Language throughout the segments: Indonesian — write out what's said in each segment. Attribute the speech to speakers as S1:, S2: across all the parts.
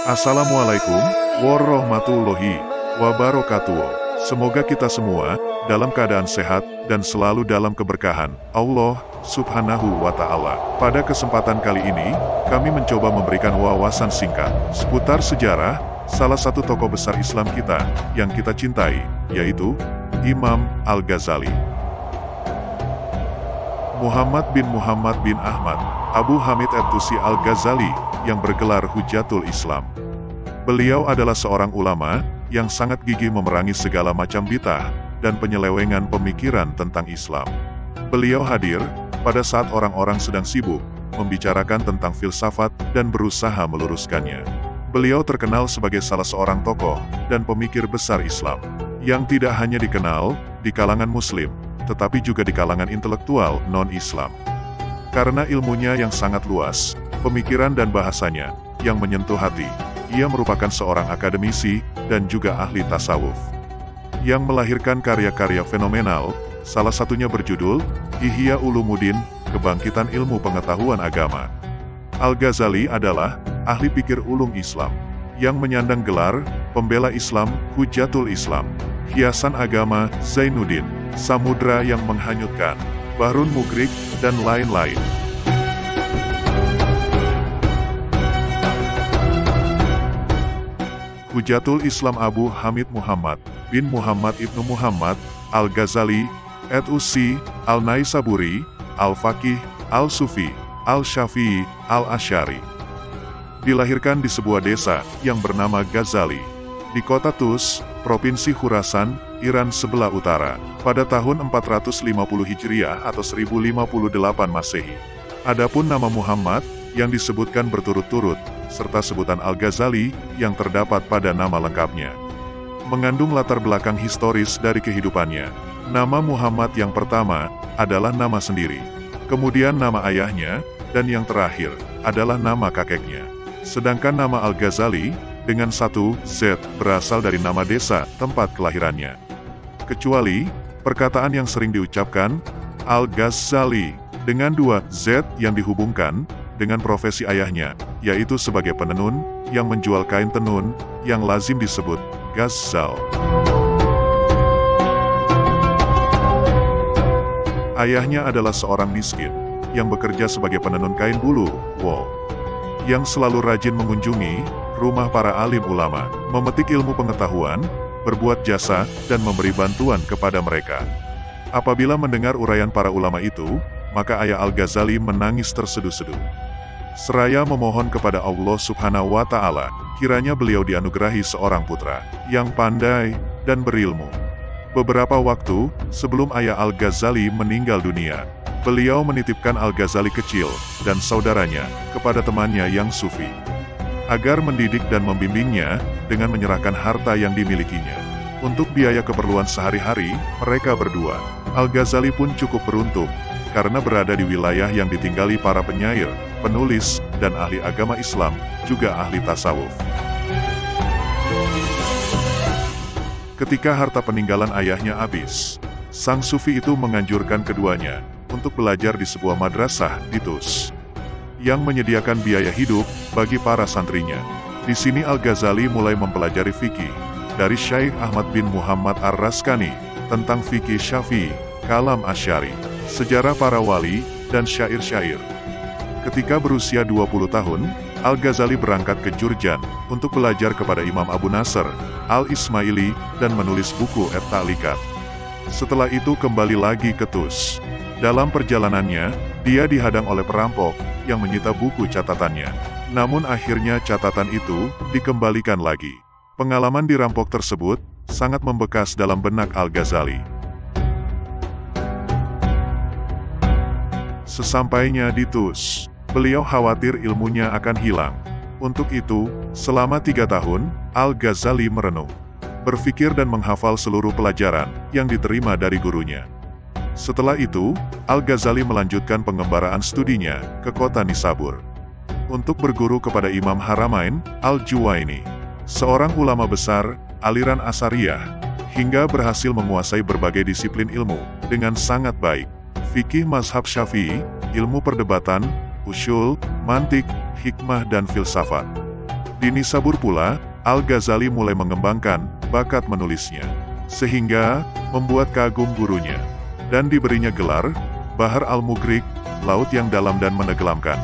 S1: Assalamualaikum warahmatullahi wabarakatuh. Semoga kita semua dalam keadaan sehat dan selalu dalam keberkahan Allah Subhanahu wa Ta'ala. Pada kesempatan kali ini, kami mencoba memberikan wawasan singkat seputar sejarah salah satu tokoh besar Islam kita yang kita cintai, yaitu Imam Al-Ghazali. Muhammad bin Ahmad Abu Hamid At-Tusi Al-Ghazali yang bergelar Hujatul Islam. Beliau adalah seorang ulama yang sangat gigih memerangi segala macam bid'ah dan penyelewengan pemikiran tentang Islam. Beliau hadir pada saat orang-orang sedang sibuk membicarakan tentang filsafat dan berusaha meluruskannya. Beliau terkenal sebagai salah seorang tokoh dan pemikir besar Islam yang tidak hanya dikenal di kalangan Muslim, tetapi juga di kalangan intelektual non-Islam. Karena ilmunya yang sangat luas, pemikiran dan bahasanya yang menyentuh hati, ia merupakan seorang akademisi dan juga ahli tasawuf yang melahirkan karya-karya fenomenal, salah satunya berjudul Ihya Ulumuddin, Kebangkitan Ilmu Pengetahuan Agama. Al-Ghazali adalah ahli pikir ulum Islam yang menyandang gelar pembela Islam, Hujatul Islam, hiasan agama, Zainuddin, samudra yang menghanyutkan, Bahrun Mugrik, dan lain-lain. Hujatul Islam Abu Hamid Muhammad bin Muhammad ibnu Muhammad Al-Ghazali, At-Tusi, Al-Naisaburi, Al-Faqih, Al-Sufi, Al-Syafi'i, Al-Asy'ari. Dilahirkan di sebuah desa yang bernama Ghazali, di kota Tus, Provinsi Khurasan, Iran sebelah utara, pada tahun 450 Hijriah atau 1058 Masehi. Adapun nama Muhammad yang disebutkan berturut-turut, serta sebutan Al-Ghazali yang terdapat pada nama lengkapnya, mengandung latar belakang historis dari kehidupannya. Nama Muhammad yang pertama adalah nama sendiri, kemudian nama ayahnya, dan yang terakhir adalah nama kakeknya. Sedangkan nama Al-Ghazali dengan satu Z berasal dari nama desa tempat kelahirannya. Kecuali perkataan yang sering diucapkan Al-Ghazali dengan dua Z yang dihubungkan dengan profesi ayahnya, yaitu sebagai penenun yang menjual kain tenun yang lazim disebut Ghazal. Ayahnya adalah seorang miskin yang bekerja sebagai penenun kain bulu, wool, yang selalu rajin mengunjungi rumah para alim ulama, memetik ilmu pengetahuan, berbuat jasa, dan memberi bantuan kepada mereka. Apabila mendengar uraian para ulama itu, maka ayah Al-Ghazali menangis terseduh-seduh, seraya memohon kepada Allah Subhanahu wa Ta'ala, kiranya beliau dianugerahi seorang putra yang pandai dan berilmu. Beberapa waktu sebelum ayah Al-Ghazali meninggal dunia, beliau menitipkan Al-Ghazali kecil dan saudaranya kepada temannya yang sufi, agar mendidik dan membimbingnya dengan menyerahkan harta yang dimilikinya. Untuk biaya keperluan sehari-hari mereka berdua, Al-Ghazali pun cukup beruntung, karena berada di wilayah yang ditinggali para penyair, penulis, dan ahli agama Islam, juga ahli tasawuf. Ketika harta peninggalan ayahnya habis, sang sufi itu menganjurkan keduanya untuk belajar di sebuah madrasah di Tus, yang menyediakan biaya hidup bagi para santrinya. Di sini Al-Ghazali mulai mempelajari fikih dari Syekh Ahmad bin Muhammad Ar-Raskani tentang fikih Syafi'i, kalam Asy'ari, sejarah para wali, dan syair-syair. Ketika berusia 20 tahun, Al-Ghazali berangkat ke Jurjan untuk belajar kepada Imam Abu Nasr Al-Ismaili dan menulis buku At-Ta'liqat. Setelah itu kembali lagi ke Tus. Dalam perjalanannya, dia dihadang oleh perampok yang menyita buku catatannya. Namun akhirnya catatan itu dikembalikan lagi. Pengalaman dirampok tersebut sangat membekas dalam benak Al-Ghazali. Sesampainya di Tus, beliau khawatir ilmunya akan hilang. Untuk itu, selama 3 tahun, Al-Ghazali merenung, berpikir dan menghafal seluruh pelajaran yang diterima dari gurunya. Setelah itu, Al-Ghazali melanjutkan pengembaraan studinya ke kota Nisabur untuk berguru kepada Imam Haramain Al-Juwaini, seorang ulama besar aliran Asariyah, hingga berhasil menguasai berbagai disiplin ilmu dengan sangat baik. Fikih mazhab Syafi'i, ilmu perdebatan, usyul, mantik, hikmah dan filsafat. Di Nisabur pula, Al-Ghazali mulai mengembangkan bakat menulisnya, sehingga membuat kagum gurunya, dan diberinya gelar Bahar al-Mughriq, laut yang dalam dan menenggelamkan.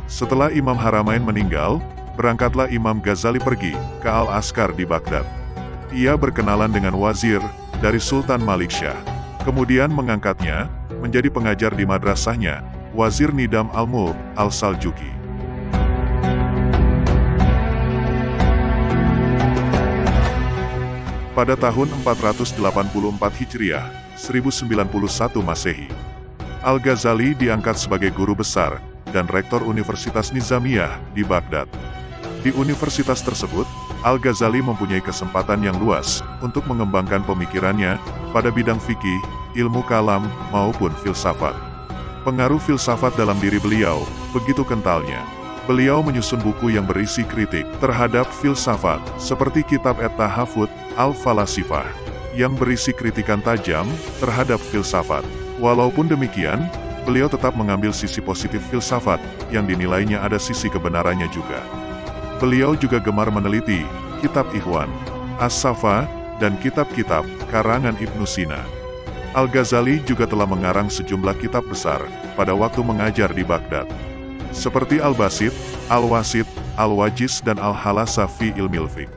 S1: Setelah Imam Haramain meninggal, berangkatlah Imam Ghazali pergi ke Al-Askar di Baghdad. Ia berkenalan dengan wazir dari Sultan Malik Shah, kemudian mengangkatnya menjadi pengajar di madrasahnya, Wazir Nidam al-Mulk al-Saljuki. Pada tahun 484 Hijriah, 1091 Masehi, Al-Ghazali diangkat sebagai guru besar dan rektor Universitas Nizamiyah di Baghdad. Di universitas tersebut, Al-Ghazali mempunyai kesempatan yang luas untuk mengembangkan pemikirannya pada bidang fikih, ilmu kalam, maupun filsafat. Pengaruh filsafat dalam diri beliau begitu kentalnya. Beliau menyusun buku yang berisi kritik terhadap filsafat, seperti kitab At-Tahafut Al-Falasifah, yang berisi kritikan tajam terhadap filsafat. Walaupun demikian, beliau tetap mengambil sisi positif filsafat, yang dinilainya ada sisi kebenarannya juga. Beliau juga gemar meneliti kitab Ikhwan, As-Safa, dan kitab-kitab karangan Ibnu Sina. Al-Ghazali juga telah mengarang sejumlah kitab besar pada waktu mengajar di Baghdad, seperti Al-Basit, Al-Wasit, Al-Wajiz, dan Al-Halasa fi Ilmil Fiqh.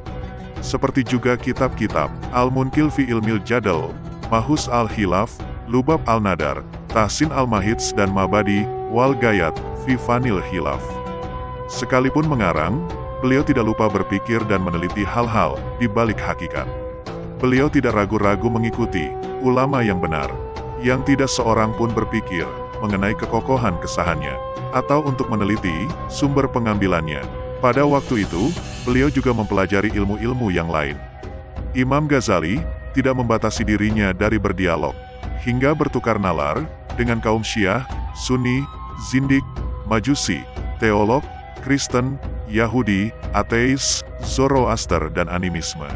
S1: Seperti juga kitab-kitab Al-Munkil fi Ilmil Jadal, Mahus Al-Khilaf, Lubab Al-Nadar, Tahsin Al-Mahits, dan Mabadi wal Gayat fi Fanil Khilaf. Sekalipun mengarang, beliau tidak lupa berpikir dan meneliti hal-hal di balik hakikat. Beliau tidak ragu-ragu mengikuti ulama yang benar, yang tidak seorang pun berpikir mengenai kekokohan kesahannya, atau untuk meneliti sumber pengambilannya. Pada waktu itu, beliau juga mempelajari ilmu-ilmu yang lain. Imam Ghazali tidak membatasi dirinya dari berdialog, hingga bertukar nalar dengan kaum Syiah, Sunni, Zindik, Majusi, Teolog, Kristen, Yahudi, Ateis, Zoroaster, dan animisme.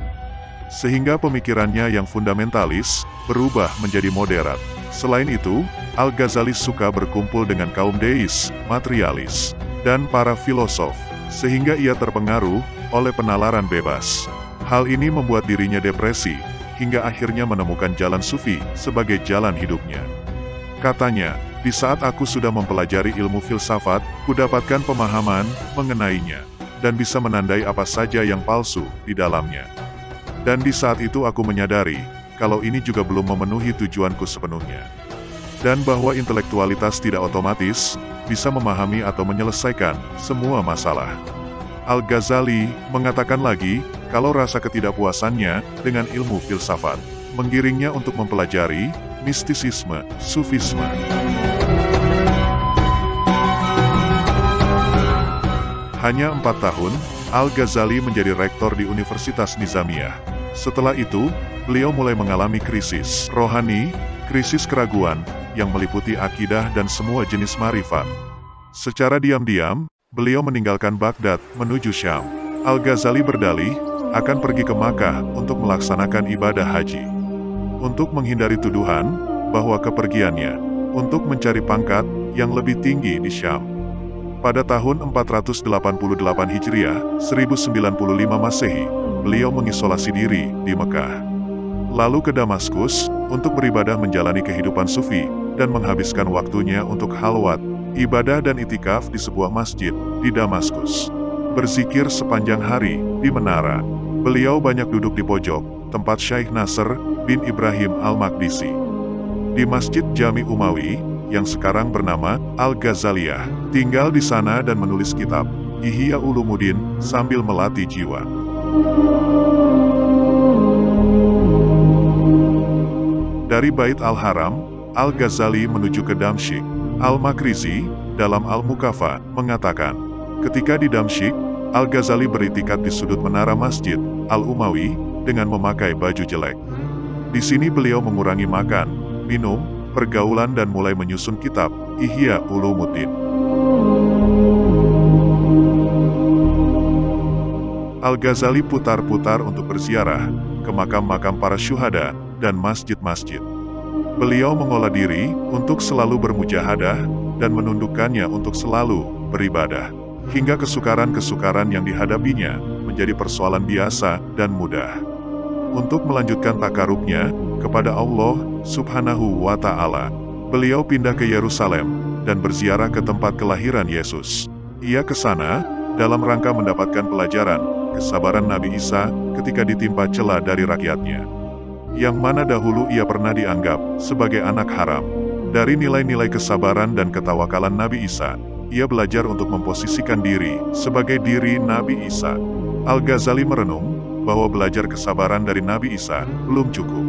S1: Sehingga pemikirannya yang fundamentalis berubah menjadi moderat. Selain itu, Al-Ghazali suka berkumpul dengan kaum deis, materialis, dan para filosof, sehingga ia terpengaruh oleh penalaran bebas. Hal ini membuat dirinya depresi, hingga akhirnya menemukan jalan sufi sebagai jalan hidupnya. Katanya, di saat aku sudah mempelajari ilmu filsafat, kudapatkan pemahaman mengenainya, dan bisa menandai apa saja yang palsu di dalamnya. Dan di saat itu aku menyadari, kalau ini juga belum memenuhi tujuanku sepenuhnya. Dan bahwa intelektualitas tidak otomatis bisa memahami atau menyelesaikan semua masalah. Al-Ghazali mengatakan lagi, kalau rasa ketidakpuasannya dengan ilmu filsafat menggiringnya untuk mempelajari mistisisme, sufisme. Hanya 4 tahun, Al-Ghazali menjadi rektor di Universitas Nizamiyah. Setelah itu, beliau mulai mengalami krisis rohani, krisis keraguan, yang meliputi akidah dan semua jenis marifat. Secara diam-diam, beliau meninggalkan Baghdad menuju Syam. Al-Ghazali berdalih akan pergi ke Makkah untuk melaksanakan ibadah haji. Untuk menghindari tuduhan bahwa kepergiannya untuk mencari pangkat yang lebih tinggi di Syam. Pada tahun 488 Hijriah, 1095 Masehi, beliau mengisolasi diri di Mekah. Lalu ke Damaskus untuk beribadah menjalani kehidupan sufi dan menghabiskan waktunya untuk halwat, ibadah dan itikaf di sebuah masjid di Damaskus. Berzikir sepanjang hari di menara. Beliau banyak duduk di pojok tempat Syekh Nasr bin Ibrahim Al-Maqdisi. Di Masjid Jami Umawi yang sekarang bernama Al-Ghazaliyah, tinggal di sana dan menulis kitab Ihya Ulumuddin sambil melatih jiwa. Dari Bait Al-Haram, Al-Ghazali menuju ke Damsyik. Al-Makrizi, dalam Al-Mukafa, mengatakan, ketika di Damsyik, Al-Ghazali beritikad di sudut menara Masjid Al-Umawi dengan memakai baju jelek. Di sini beliau mengurangi makan, minum, pergaulan dan mulai menyusun kitab Ihya Ulumuddin. Al-Ghazali putar-putar untuk berziarah ke makam-makam para syuhada dan masjid-masjid. Beliau mengolah diri untuk selalu bermujahadah dan menundukkannya untuk selalu beribadah. hingga kesukaran-kesukaran yang dihadapinya menjadi persoalan biasa dan mudah. Untuk melanjutkan takarubnya kepada Allah Subhanahu wa Ta'ala, beliau pindah ke Yerusalem dan berziarah ke tempat kelahiran Yesus. Ia ke sana dalam rangka mendapatkan pelajaran kesabaran Nabi Isa ketika ditimpa cela dari rakyatnya, yang mana dahulu ia pernah dianggap sebagai anak haram. Dari nilai-nilai kesabaran dan ketawakalan Nabi Isa, ia belajar untuk memposisikan diri sebagai diri Nabi Isa. Al-Ghazali merenung bahwa belajar kesabaran dari Nabi Isa belum cukup.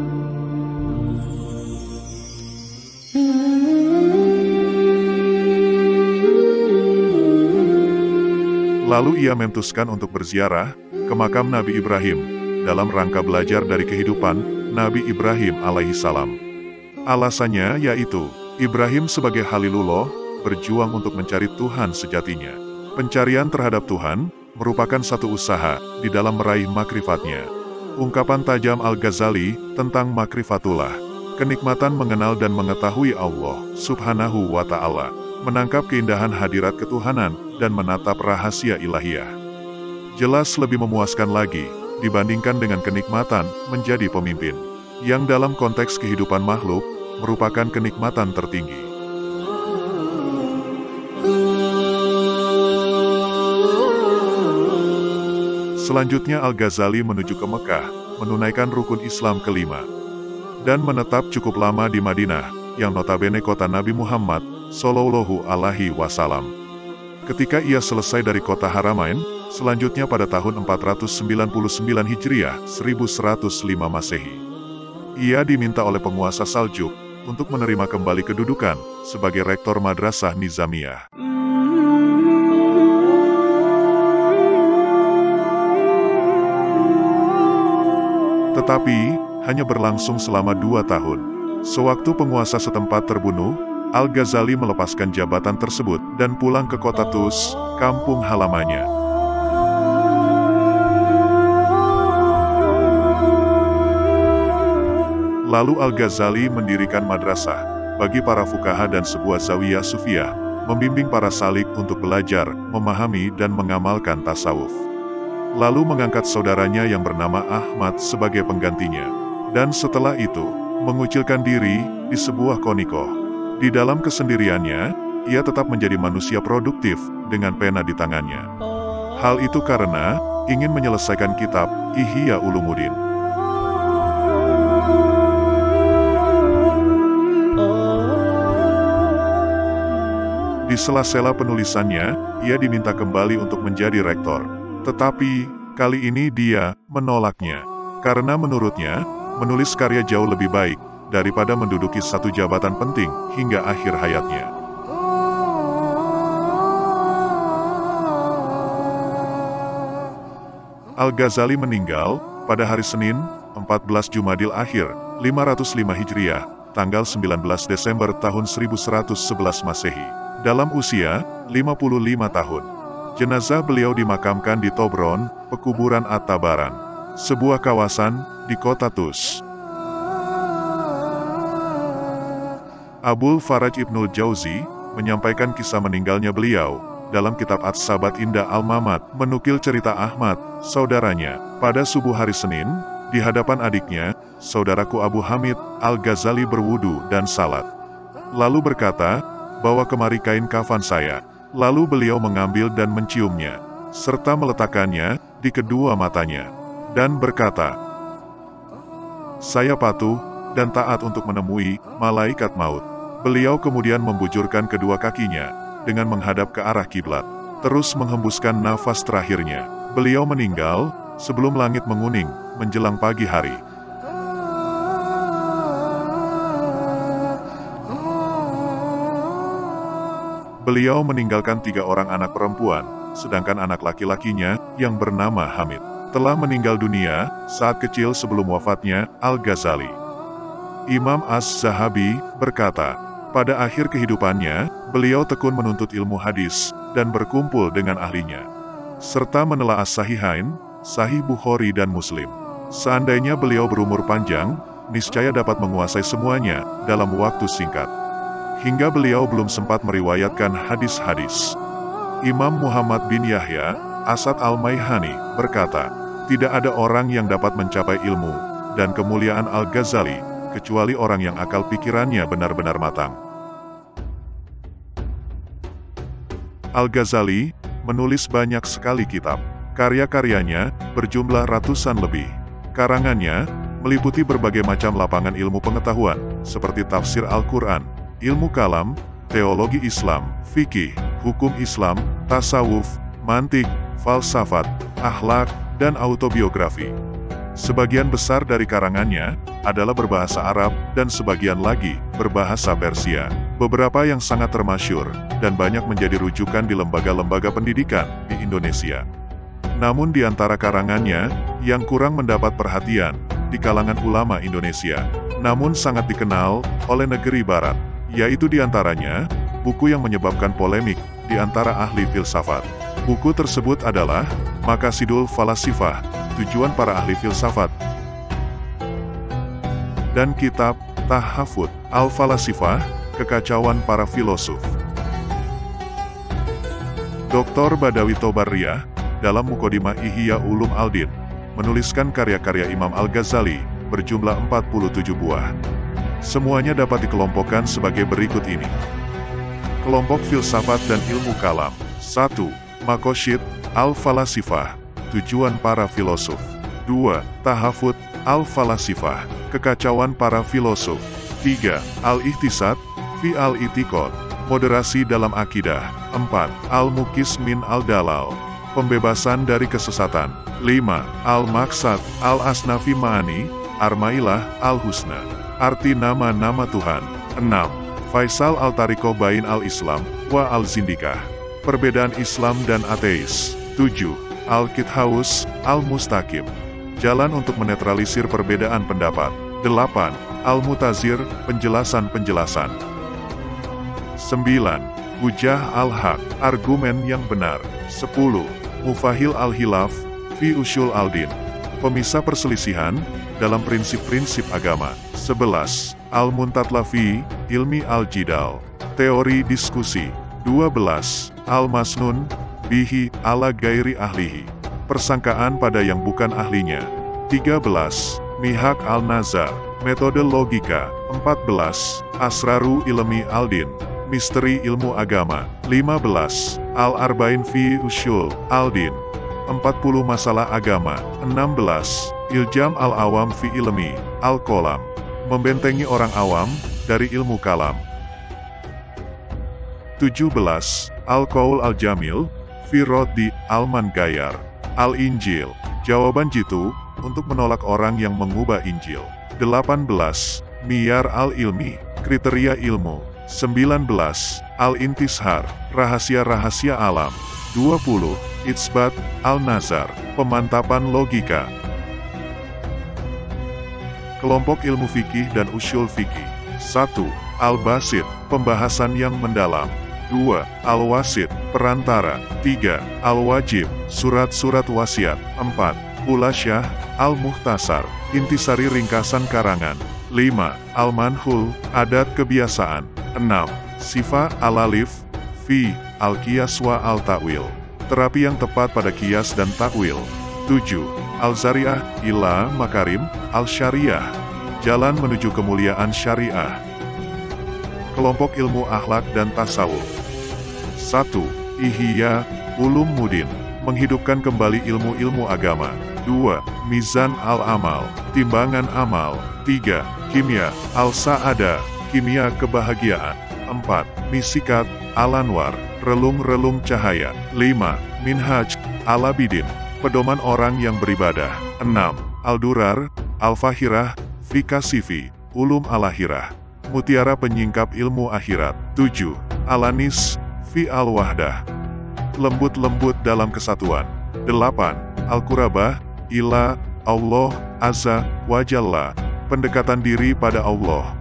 S1: Lalu ia memutuskan untuk berziarah ke makam Nabi Ibrahim dalam rangka belajar dari kehidupan Nabi Ibrahim alaihissalam. Alasannya yaitu, Ibrahim sebagai Khalilullah berjuang untuk mencari Tuhan sejatinya. Pencarian terhadap Tuhan merupakan satu usaha di dalam meraih makrifatnya. Ungkapan tajam Al-Ghazali tentang makrifatullah, kenikmatan mengenal dan mengetahui Allah Subhanahu wa Ta'ala, menangkap keindahan hadirat ketuhanan dan menatap rahasia ilahiyah. Jelas lebih memuaskan lagi dibandingkan dengan kenikmatan menjadi pemimpin, yang dalam konteks kehidupan makhluk merupakan kenikmatan tertinggi. Selanjutnya Al-Ghazali menuju ke Mekah, menunaikan rukun Islam kelima, dan menetap cukup lama di Madinah, yang notabene kota Nabi Muhammad Shallallahu Alaihi Wasallam. Ketika ia selesai dari kota Haramain, selanjutnya pada tahun 499 Hijriah 1105 Masehi, ia diminta oleh penguasa Saljuk untuk menerima kembali kedudukan sebagai rektor Madrasah Nizamiyah. Tetapi, hanya berlangsung selama 2 tahun. Sewaktu penguasa setempat terbunuh, Al-Ghazali melepaskan jabatan tersebut dan pulang ke kota Tus, kampung halamannya. Lalu Al-Ghazali mendirikan madrasah bagi para fuqaha dan sebuah zawiyah sufiyah, membimbing para salik untuk belajar, memahami dan mengamalkan tasawuf. Lalu mengangkat saudaranya yang bernama Ahmad sebagai penggantinya, dan setelah itu mengucilkan diri di sebuah konikoh. Di dalam kesendiriannya, ia tetap menjadi manusia produktif dengan pena di tangannya. Hal itu karena ingin menyelesaikan kitab Ihya Ulumuddin. Di sela-sela penulisannya, ia diminta kembali untuk menjadi rektor. Tetapi, kali ini dia menolaknya. Karena menurutnya, menulis karya jauh lebih baik daripada menduduki satu jabatan penting hingga akhir hayatnya. Al-Ghazali meninggal pada hari Senin, 14 Jumadil Akhir, 505 Hijriah, tanggal 19 Desember tahun 1111 Masehi. Dalam usia 55 tahun. Jenazah beliau dimakamkan di Tobron, pekuburan At-Tabaran, sebuah kawasan di kota Tus. Abul Faraj Ibnul Jauzi menyampaikan kisah meninggalnya beliau dalam kitab At-Sabat Indah Al-Mamat, menukil cerita Ahmad, saudaranya, pada subuh hari Senin, di hadapan adiknya, saudaraku Abu Hamid Al-Ghazali berwudu dan salat. Lalu berkata, "Bawa kemari kain kafan saya." Lalu beliau mengambil dan menciumnya, serta meletakkannya di kedua matanya, dan berkata, "Saya patuh dan taat untuk menemui malaikat maut." Beliau kemudian membujurkan kedua kakinya dengan menghadap ke arah kiblat, terus menghembuskan nafas terakhirnya. Beliau meninggal sebelum langit menguning menjelang pagi hari. Beliau meninggalkan 3 orang anak perempuan, sedangkan anak laki-lakinya yang bernama Hamid telah meninggal dunia saat kecil sebelum wafatnya Al-Ghazali. Imam Az-Zahabi berkata, pada akhir kehidupannya, beliau tekun menuntut ilmu hadis dan berkumpul dengan ahlinya, serta menelaah Sahihain, Sahih Bukhari dan Muslim. Seandainya beliau berumur panjang, niscaya dapat menguasai semuanya dalam waktu singkat. Hingga beliau belum sempat meriwayatkan hadis-hadis. Imam Muhammad bin Yahya, Asad al-Maihani, berkata, tidak ada orang yang dapat mencapai ilmu dan kemuliaan Al-Ghazali, kecuali orang yang akal pikirannya benar-benar matang. Al-Ghazali menulis banyak sekali kitab. Karya-karyanya berjumlah ratusan lebih. Karangannya meliputi berbagai macam lapangan ilmu pengetahuan, seperti tafsir Al-Quran, ilmu kalam, teologi Islam, fikih, hukum Islam, tasawuf, mantik, falsafat, akhlak, dan autobiografi. Sebagian besar dari karangannya adalah berbahasa Arab dan sebagian lagi berbahasa Persia. Beberapa yang sangat termasyhur dan banyak menjadi rujukan di lembaga-lembaga pendidikan di Indonesia. Namun di antara karangannya yang kurang mendapat perhatian di kalangan ulama Indonesia, namun sangat dikenal oleh negeri barat, yaitu di antaranya buku yang menyebabkan polemik di antara ahli filsafat. Buku tersebut adalah Maqasidul Falasifah, tujuan para ahli filsafat, dan kitab Tahafut Al-Falasifah, kekacauan para filosof. Dr. Badawi Tobariyah dalam Muqaddimah Ihya Ulum Al-Din menuliskan karya-karya Imam Al-Ghazali berjumlah 47 buah. Semuanya dapat dikelompokkan sebagai berikut ini. Kelompok filsafat dan ilmu kalam. 1. Maqasid Al-Falasifah, tujuan para filosof. 2. Tahafut Al-Falasifah, kekacauan para filosof. 3. Al-Ihtisad fi Al-I'tiqad, moderasi dalam akidah. 4. Al-Muqis min Al-Dalal, pembebasan dari kesesatan. 5. Al-Maqsad Al-Asnafi Ma'ani, Armailah Al-Husna, arti nama-nama Tuhan. 6. Faisal Al-Tariqoh Bain Al-Islam wa Al-Zindikah, perbedaan Islam dan ateis. 7. Al-Kithaus Al-Mustaqim, jalan untuk menetralisir perbedaan pendapat. 8. Al-Mutazir, penjelasan-penjelasan. 9. Hujah Al-Haq, argumen yang benar. 10. Mufahil Al-Hilaf fi Ushul Al-Din, pemisah perselisihan dalam prinsip-prinsip agama. 11. Al-Muntatla fi Ilmi Al-Jidal, teori diskusi. 12. Al-Masnun bihi ala gairi ahlihi, persangkaan pada yang bukan ahlinya. 13. Mihak Al-Nazar, metode logika. 14. Asraru Ilmi Al-Din, misteri ilmu agama. 15. Al-Arba'in fi Ushul Al-Din, 40 masalah agama. 16. Iljam Al-Awam fi Ilmi Al-Qalam, membentengi orang awam dari ilmu kalam. 17. Al-Qaul Al-Jamil fi Raddi Al-Mangayar Al-Injil, jawaban jitu untuk menolak orang yang mengubah Injil. 18. Miyar Al-Ilmi, kriteria ilmu. 19. Al-Intishar, rahasia-rahasia alam. 20. Itsbat Al-Nazar, pemantapan logika. Kelompok ilmu fikih dan usul fikih. 1. Al-Basit, pembahasan yang mendalam. 2. Al-Wasit, perantara. 3. Al-Wajib, surat-surat wasiat. 4. Hulasyah Al-Muhtasar, intisari ringkasan karangan. 5. Al-Manhul, adat kebiasaan. 6. Sifa Al-Alif fi Al-Qiyas wa Al-Ta'wil, terapi yang tepat pada kias dan takwil. 7. Al-Zari'ah ila Makarim Al-Syariah, jalan menuju kemuliaan syariah. Kelompok ilmu akhlak dan tasawuf. 1. Ihya Ulumuddin, menghidupkan kembali ilmu-ilmu agama. 2. Mizan Al-Amal, timbangan amal. 3. Kimia Al-Sa'adah, kimia kebahagiaan. 4. Misikat Al-Anwar, relung-relung cahaya. 5. Minhaj Al-Abidin, pedoman orang yang beribadah. 6. Al-Durar Al-Fahirah fi Kasifi Ulum Al-Akhirah, mutiara penyingkap ilmu akhirat. 7. Al-Anis fi Al-Wahdah, lembut-lembut dalam kesatuan. 8. Al-Qurabah ila Allah Azza wa Jalla, pendekatan diri pada Allah.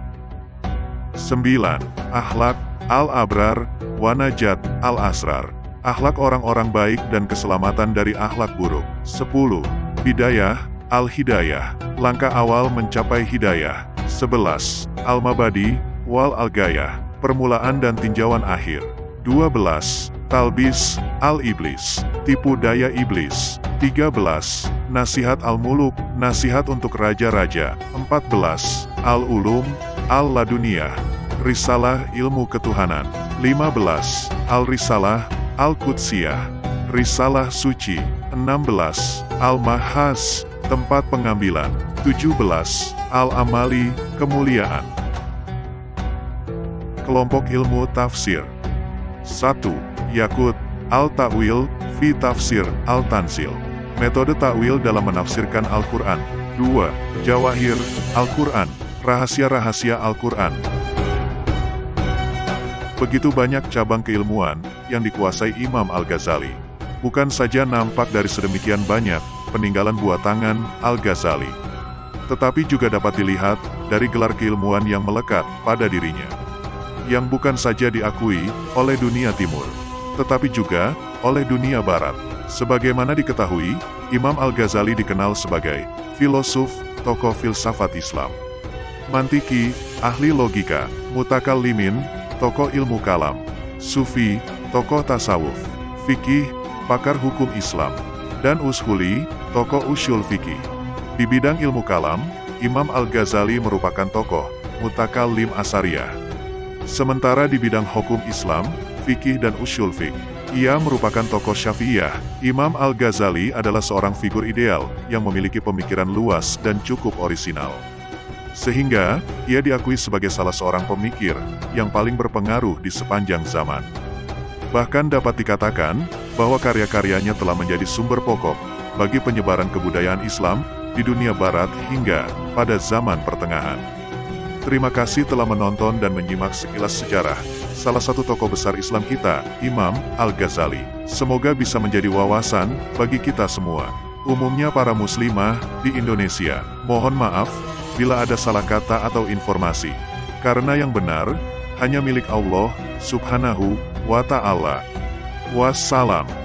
S1: 9. Akhlak Al-Abrar wa Najat Al-Asrar, akhlak orang-orang baik dan keselamatan dari akhlak buruk. 10. Bidayah Al-Hidayah, langkah awal mencapai hidayah. 11. Al-Mabadi wal Al-Gayah, permulaan dan tinjauan akhir. 12. Talbis al-Iblis, tipu daya iblis. 13. Nasihat al-Muluk, nasihat untuk raja-raja. 14. Al-Ulum al-Laduniyah, risalah ilmu ketuhanan. 15. Al-Risalah al-Qudsiyah, risalah suci. 16. Al-Mahas, tempat pengambilan. 17. Al-Amali, kemuliaan. Kelompok ilmu tafsir. 1. Yakut al-Ta'wil fi tafsir al-Tanzil, metode takwil dalam menafsirkan Al-Quran. 2. Jawahir Al-Quran, rahasia-rahasia Al-Quran. Begitu banyak cabang keilmuan yang dikuasai Imam Al-Ghazali. Bukan saja nampak dari sedemikian banyak peninggalan buah tangan Al-Ghazali, tetapi juga dapat dilihat dari gelar keilmuan yang melekat pada dirinya, yang bukan saja diakui oleh dunia timur, tetapi juga oleh dunia barat. Sebagaimana diketahui, Imam Al-Ghazali dikenal sebagai filosof, tokoh filsafat Islam. Mantiki, ahli logika. Mutakallimin, tokoh ilmu kalam. Sufi, tokoh tasawuf. Fikih, pakar hukum Islam. Dan ushuli, tokoh usyul fikih. Di bidang ilmu kalam, Imam Al-Ghazali merupakan tokoh mutakallim asariyah. Sementara di bidang hukum Islam, fikih dan usyul fikih, ia merupakan tokoh Syafi'iyah. Imam Al-Ghazali adalah seorang figur ideal yang memiliki pemikiran luas dan cukup orisinal, sehingga ia diakui sebagai salah seorang pemikir yang paling berpengaruh di sepanjang zaman. Bahkan dapat dikatakan bahwa karya-karyanya telah menjadi sumber pokok bagi penyebaran kebudayaan Islam di dunia barat hingga pada zaman pertengahan. Terima kasih telah menonton dan menyimak sekilas sejarah salah satu tokoh besar Islam kita, Imam Al-Ghazali. Semoga bisa menjadi wawasan bagi kita semua, umumnya para muslimah di Indonesia. Mohon maaf bila ada salah kata atau informasi, karena yang benar hanya milik Allah Subhanahu wa Ta'ala. Wassalam.